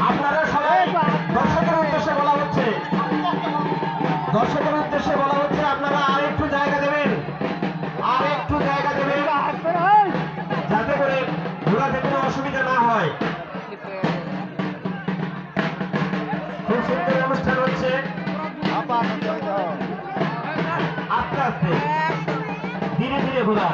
আপনারা সবাই দর্শকের উদ্দেশ্যে বলা হচ্ছে, দর্শকের উদ্দেশ্যে বলা হচ্ছে আপনারা আর একটু জায়গা দেবেন, আর একটু জায়গা দেবেন, যাতে করে ঘোরাতে কোনো অসুবিধা না হয়। খুব সুন্দর অনুষ্ঠান হচ্ছে, আস্তে আস্তে ধীরে ধীরে ঘোরা।